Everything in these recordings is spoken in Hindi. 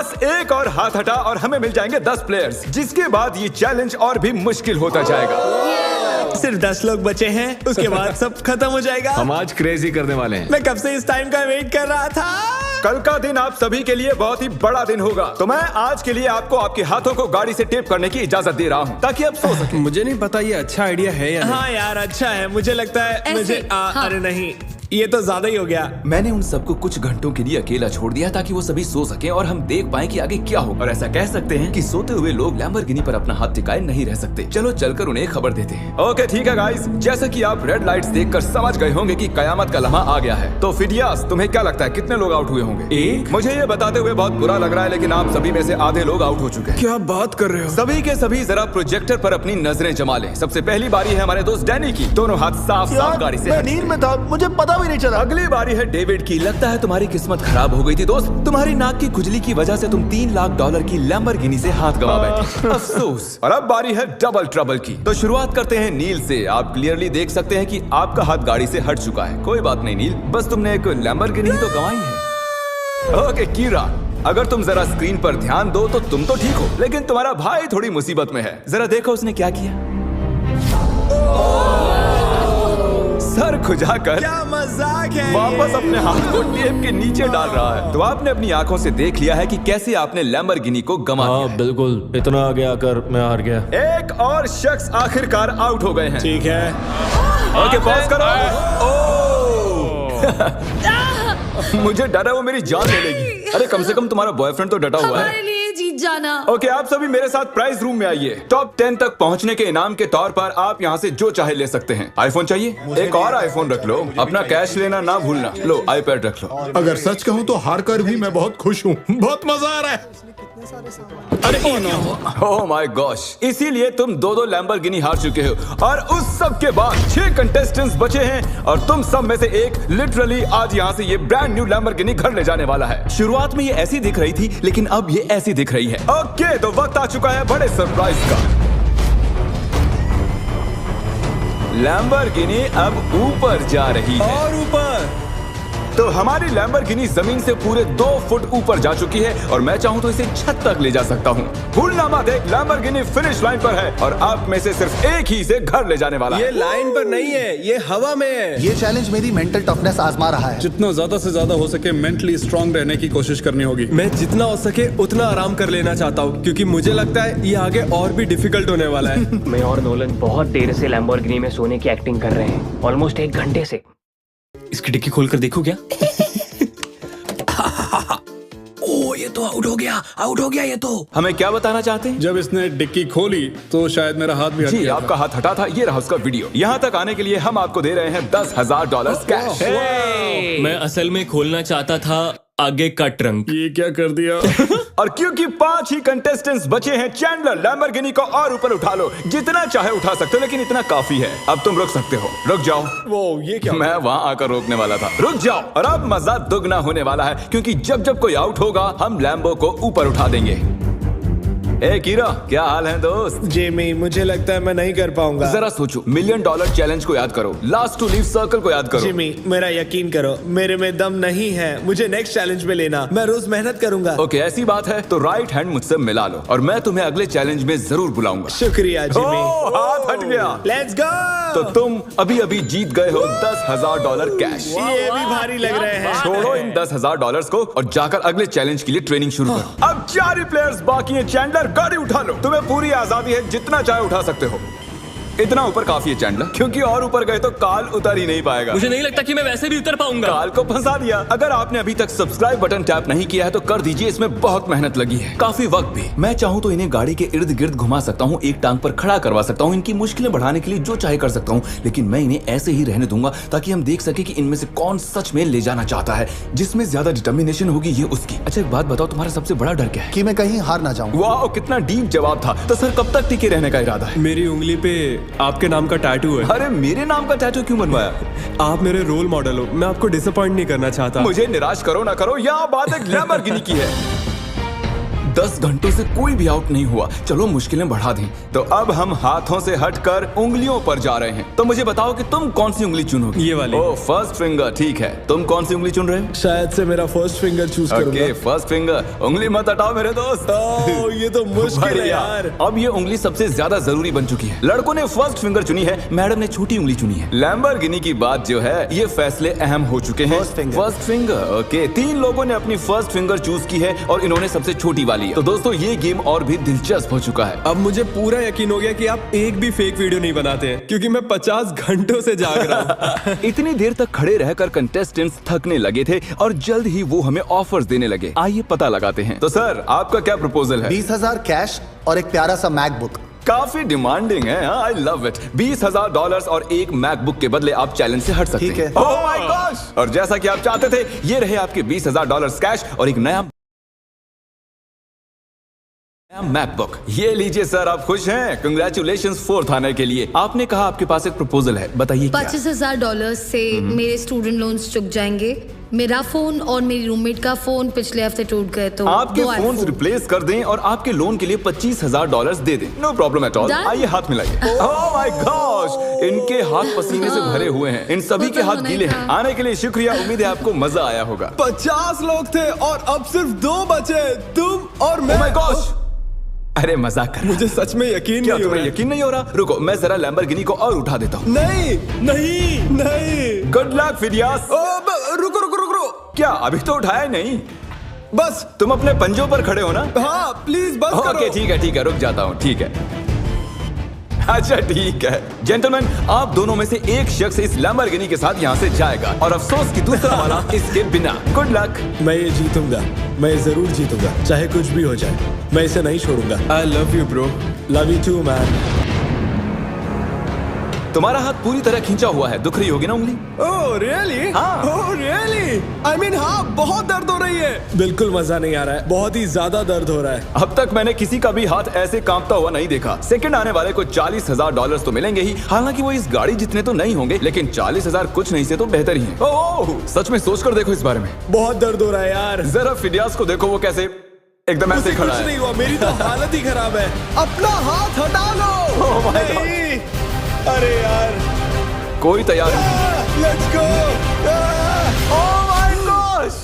बस एक और हाथ हटा और हमें मिल जाएंगे 10 प्लेयर्स, जिसके बाद ये चैलेंज और भी मुश्किल होता जाएगा। सिर्फ 10 लोग बचे हैं, उसके बाद सब खत्म हो जाएगा। हम आज क्रेजी करने वाले हैं। मैं कब से इस टाइम का वेट कर रहा था। कल का दिन आप सभी के लिए बहुत ही बड़ा दिन होगा, तो मैं आज के लिए आपको आपके हाथों को गाड़ी से टेप करने की इजाजत दे रहा हूँ ताकि आप सो सकें। मुझे नहीं पता ये अच्छा आइडिया है या नहीं। हाँ यार, अच्छा है। मुझे लगता है ऐसे, हाँ। अरे नहीं, ये तो ज्यादा ही हो गया। मैंने उन सबको कुछ घंटों के लिए अकेला छोड़ दिया ताकि वो सभी सो सकें और हम देख पाएं कि आगे क्या होगा। और ऐसा कह सकते हैं कि सोते हुए लोग लैम्बोर्गिनी पर अपना हाथ टिकाए नहीं रह सकते। चलो चलकर उन्हें खबर देते हैं। ओके ठीक है गाइस, जैसे कि आप रेड लाइट्स देखकर समझ गए होंगे कि कयामत का लम्हा आ गया है। तो फिडियास, तुम्हें क्या लगता है कितने लोग आउट हुए होंगे? एक। मुझे ये बताते हुए बहुत बुरा लग रहा है, लेकिन आप सभी में से आधे लोग आउट हो चुके हैं। क्या बात कर रहे हो? सभी के सभी जरा प्रोजेक्टर पर अपनी नजरें जमा लें। सबसे पहली बारी है हमारे दोस्त डैनी की। दोनों हाथ साफ साफ गाड़ी से मैं नींद में था, मुझे पता भी नहीं चला। अगली बारी है डेविड की। लगता है तुम्हारी किस्मत खराब हो गई थी दोस्त। तुम्हारी नाक की खुजली की वजह से तुम $3 लाख की लैम्बोर्गिनी से हाथ गंवा बैठे। अफसोस। और अब बारी है डबल ट्रबल की। तो शुरुआत करते हैं नील से। आप क्लियरली देख सकते हैं कि आपका हाथ गाड़ी से हट चुका है। कोई बात नहीं नील, बस तुमने एक लैम्बोर्गिनी तो गंवाई है। ओके कीरा, अगर तुम जरा स्क्रीन पर ध्यान दो तो तुम तो ठीक हो, लेकिन तुम्हारा भाई थोड़ी मुसीबत में है। जरा देखो उसने क्या किया। सर खुजाकर क्या मजाक है वापस अपने हाथ को टेप के नीचे डाल रहा है। तो आपने अपनी आंखों से देख लिया है कि कैसे आपने लैम्बोर्गिनी को गंवा दिया है। बिल्कुल, इतना आगे आकर मैं हार गया। एक और शख्स आखिरकार आउट हो गए हैं। ठीक है। ओके पॉज करो। मुझे डर है वो मेरी जान ले लेगी। अरे कम से कम तुम्हारा बॉयफ्रेंड तो डटा हुआ है। हमारे लिए जीत जाना। ओके आप सभी मेरे साथ प्राइज रूम में आइए। टॉप 10 तक पहुंचने के इनाम के तौर पर आप यहाँ से जो चाहे ले सकते हैं। आईफोन चाहिए? एक और आईफोन रख लो। अपना कैश लेना ना भूलना। लो आईपैड रख लो। अगर सच कहूँ तो हार कर भी मैं बहुत खुश हूँ। बहुत मजा आ रहा है। ओह माय गॉश, इसीलिए तुम दो लैम्बोर्गिनी हार चुके हो। और उस सब के बाद 6 कंटेस्टेंट्स बचे हैं और तुम सब में से एक लिटरली आज यहाँ से ये ब्रांड न्यू लैम्बोर्गिनी घर ले जाने वाला है। शुरुआत में ये ऐसी दिख रही थी, लेकिन अब ये ऐसी दिख रही है। ओके तो वक्त आ चुका है बड़े सरप्राइज का। लैम्बोर्गिनी अब ऊपर जा रही है। और ऊपर। तो हमारी लैम्बोर्गिनी जमीन से पूरे 2 फुट ऊपर जा चुकी है और मैं चाहूँ तो इसे छत तक ले जा सकता हूँ। भूलना मत, एक लैम्बोर्गिनी फिनिश लाइन पर है और आप में से सिर्फ एक ही इसे घर ले जाने वाला है। ये लाइन पर नहीं है, ये हवा में है। ये चैलेंज मेरी मेंटल टफनेस आजमा रहा है। जितना ज्यादा से ज्यादा हो सके मेंटली स्ट्रांग रहने की कोशिश करनी होगी। मैं जितना हो सके उतना आराम कर लेना चाहता हूँ, क्योंकि मुझे लगता है ये आगे और भी डिफिकल्ट होने वाला है। मैं और नोलन बहुत देर से लैम्बोर्गिनी में सोने की एक्टिंग कर रहे हैं, ऑलमोस्ट 1 घंटे से। इसकी डिक्की खोल कर देखो क्या? ओ ये तो आउट हो गया ये तो। हमें क्या बताना चाहते हैं? जब इसने डिक्की खोली तो शायद मेरा हाथ भी हट जी गया आपका हाथ हटा था। ये रहा उसका वीडियो। यहाँ तक आने के लिए हम आपको दे रहे हैं $10,000 कैश। मैं असल में खोलना चाहता था आगे का ट्रंक। ये क्या कर दिया? और क्योंकि 5 ही कंटेस्टेंट्स बचे हैं, चैंडलर लैम्बोर्गिनी को और ऊपर उठा लो। जितना चाहे उठा सकते हो, लेकिन इतना काफी है। अब तुम रुक सकते हो। रुक जाओ। वो ये क्या? मैं वहाँ आकर रोकने वाला था। रुक जाओ। और अब मजा दुगना होने वाला है, क्योंकि जब जब कोई आउट होगा हम लैम्बो को ऊपर उठा देंगे। ए कीरा, क्या हाल है दोस्त? जेमी, मुझे लगता है मैं नहीं कर पाऊंगा। जरा सोचो, $1 मिलियन चैलेंज को याद करो, लास्ट टू लीव सर्कल को याद करो। जिमी, मेरा यकीन करो, मेरे में दम नहीं है। मुझे नेक्स्ट चैलेंज में लेना। मैं रोज मेहनत करूंगा। ओके ऐसी बात है तो राइट हैंड मुझसे मिला लो और मैं तुम्हें अगले चैलेंज में जरूर बुलाऊंगा। शुक्रिया जिमी। ओह, हाथ हट गया। Let's go. तो तुम अभी अभी जीत गए हो $10,000 कैश। ये भी भारी लग रहे हैं। छोड़ो इन $10,000 को और जाकर अगले चैलेंज के लिए ट्रेनिंग शुरू करो। अब 4 ही प्लेयर्स बाकी हैं। चैंडलर गाड़ी उठा लो। तुम्हें पूरी आजादी है, जितना चाहे उठा सकते हो। इतना ऊपर काफी है चैंडलर, क्योंकि और ऊपर गए तो काल उतर ही नहीं पाएगा। मुझे नहीं लगता कि मैं वैसे भी उतर पाऊंगा। काल को फंसा दिया। अगर आपने अभी तक सब्सक्राइब बटन टैप नहीं किया है तो कर दीजिए, इसमें बहुत मेहनत लगी है, काफी वक्त भी। मैं चाहूँ तो इन्हें गाड़ी के इर्द गिर्द घुमा सकता हूँ, एक टांग पर खड़ा करवा सकता हूँ, इनकी मुश्किलें बढ़ाने के लिए जो चाहे कर सकता हूँ, लेकिन मैं इन्हें ऐसे ही रहने दूंगा ताकि हम देख सके कि इनमें से कौन सच में ले जाना चाहता है। जिसमें ज्यादा डिटर्मिनेशन होगी ये उसकी। अच्छा एक बात बताओ, तुम्हारा सबसे बड़ा डर क्या है? कि मैं कहीं हार ना जाऊं। वाह कितना डीप जवाब था। तो सर कब तक टिके रहने का इरादा है? मेरी उंगली पे आपके नाम का टैटू है। अरे मेरे नाम का टैटू क्यों बनवाया? आप मेरे रोल मॉडल हो, मैं आपको डिसअपॉइंट नहीं करना चाहता। मुझे निराश करो ना करो, यहाँ बात एक लैम्बोर्गिनी की है। 10 घंटों से कोई भी आउट नहीं हुआ। चलो मुश्किलें बढ़ा दें। तो अब हम हाथों से हटकर उंगलियों पर जा रहे हैं। तो मुझे बताओ कि तुम कौन सी उंगली चुनोगे? ये वाली। ओह, फर्स्ट फिंगर। ठीक है, तुम कौन सी उंगली चुन रहे हो? शायद से मेरा फर्स्ट फिंगर चूज ओके, करूंगा। First finger. उंगली मत हटाओ मेरे दोस्त। ओह, ये तो मुश्किल है बढ़िया। यार। अब ये उंगली सबसे ज्यादा जरूरी बन चुकी है। लड़कों ने फर्स्ट फिंगर चुनी है, मैडम ने छोटी उंगली चुनी है। लैम्बोर्गिनी की बात जो है, ये फैसले अहम हो चुके हैं। First finger. ओके, 3 लोगों ने अपनी फर्स्ट फिंगर चूज की है और इन्होंने सबसे छोटी वाली है। तो दोस्तों, ये गेम और भी दिलचस्प हो चुका है। अब मुझे पूरा यकीन हो गया कि आप एक भी फेक वीडियो नहीं बनाते हैं, क्योंकि मैं 50 घंटों से जाग रहा हूँ। इतनी देर तक खड़े रहकर कंटेस्टेंट्स थकने लगे थे और जल्द ही वो हमें ऑफर्स देने लगे। आइए पता लगाते हैं। तो सर, आपका क्या प्रपोजल है? 20,000 कैश और एक प्यारा सा मैकबुक। काफी डिमांडिंग है। I love it. $20,000 और एक मैकबुक के बदले आप चैलेंज से हट सकते ठीक है। हैं। Oh my gosh! और जैसा कि आप चाहते थे, ये रहे आपके $20,000 कैश और एक नया मैकबुक। ये लीजिए सर, आप खुश हैं? कंग्रेचुलेशंस 4th आने के लिए। आपने कहा आपके पास एक प्रपोजल है, बताइए क्या? $25,000 से मेरे स्टूडेंट लोन्स चुक जाएंगे। मेरा फोन और मेरी रूममेट का फोन पिछले हफ्ते टूट गए, तो आपके 2 फोन iPhone। रिप्लेस कर दें और आपके लोन के लिए $25,000 दे दें। No problem at all. Done? आइए हाथ मिलाइए। Oh my gosh! इनके हाथ पसीने से भरे हुए हैं। इन सभी वो के तो हाथ होना ही गीले था। हैं। आने के लिए शुक्रिया। उम्मीद है आपको मजा आया होगा। 50 लोग थे और अब सिर्फ 2 बचे, तुम और मैं। Oh my gosh! अरे मजाक कर रहा। मुझे सच में यकीन क्या नहीं हो तुम्हें रहा। यकीन नहीं हो रहा? रुको, मैं जरा लैम्बोर्गिनी को और उठा देता हूँ। नहीं नहीं नहीं। Good luck Phidias. रुको रुको रुको रुको। क्या अभी तो उठाया ही नहीं? बस। तुम अपने पंजों पर खड़े हो ना? हाँ, प्लीज बस करो। ओके, ठीक है, रुक जाता हूँ। ठीक है, अच्छा ठीक है। जेंटलमैन, आप दोनों में से एक शख्स इस लैम्बोर्गिनी के साथ यहाँ से जाएगा और अफसोस कि दूसरा वाला इसके बिना। Good luck. मैं ये जीतूंगा, मैं जरूर जीतूंगा, चाहे कुछ भी हो जाए। मैं इसे नहीं छोड़ूंगा। I love you bro. Love you too man. तुम्हारा हाथ पूरी तरह खींचा हुआ है। दुख रही होगी ना उंगली? Oh really? हाँ। Oh really? आई मीन हाँ, बहुत दर्द हो रही है। बिल्कुल मजा नहीं आ रहा है, बहुत ही ज्यादा दर्द हो रहा है। अब तक मैंने किसी का भी हाथ ऐसे कांपता हुआ नहीं देखा। सेकंड आने वाले को $40,000 तो मिलेंगे ही। हालांकि वो इस गाड़ी जितने तो नहीं होंगे, लेकिन 40,000 कुछ नहीं से तो बेहतर ही है। ओह, सच में सोच कर देखो इस बारे में। बहुत दर्द हो रहा है यार। जरा फिडियास को देखो, वो कैसे एकदम ऐसे उसे ही खड़ा कुछ है। नहीं हुआ, मेरी तो हालत ही खराब है। अपना हाथ हटा लो। Oh my God. नहीं, अरे यार। कोई तैयार नहीं। Let's go. Oh my gosh!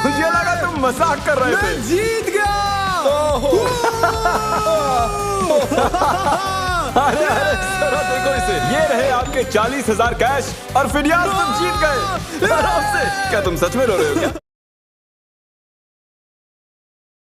मुझे लगा तुम मजाक कर रहे थे। मैं जीत गया। अरे जरा देखो इसे। ये रहे आपके 40,000 कैश और फिडियास, तुम जीत गए। आराम से। क्या तुम सच में रो रहे हो क्या?